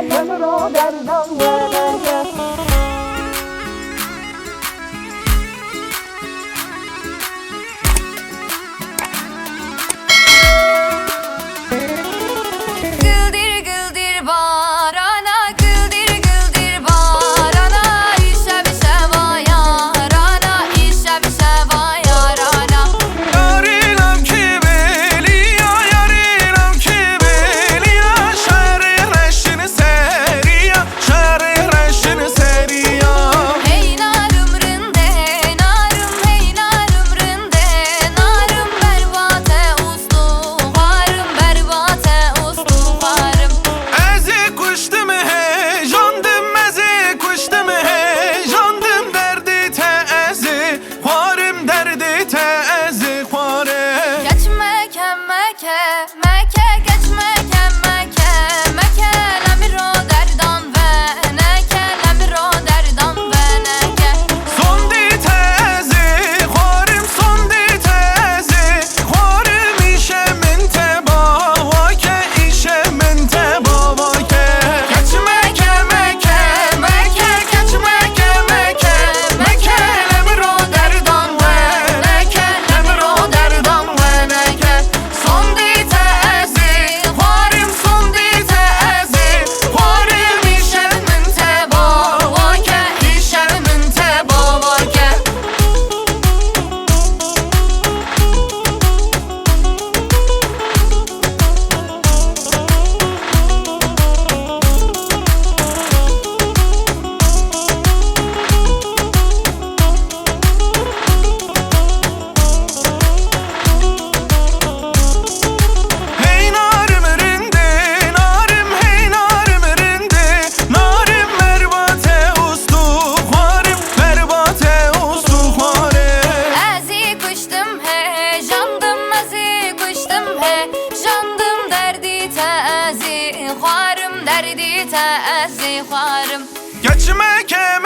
nemro derdan vermeye. Gıldır gıldır barana, gıldır gıldır barana, işe bir şey var yarana, işe bir şey var yarana. Yarinam ki beliya, yarinam ki beliya, şehri reşini seriya, şehri reşini seriya. Hey narım rinde, narım hey narım rinde, narım berbate ustu varım, berbate ustu varım. Ezi kuştum heyecandım, ezi kuştum heyecandım, derdi te ezi varım, derdi te ezi varım. Geçmeke meke, meke geçmeke meke, meke lemiro derdan ve neke, lemiro derdan ve neke. Son di tezi varım, son di tezi varım, işemin te bavake, işemin te bavake. Geçmeke meke, meke geçmeke meke, meke lemiro derdan ve neke, lemiro derdan ve neke. Son di tezi varım, son di tezi varım, işemin te bavake, işemin te bavake. Hey narım rindi, narım hey narım rindi, narım merbate ustu varım, merbate ustu varım. Ezi kuştum he, jandım ezi kuştum he, jandım derdi te ezi varım, derdi te ezi varım. Geçmeke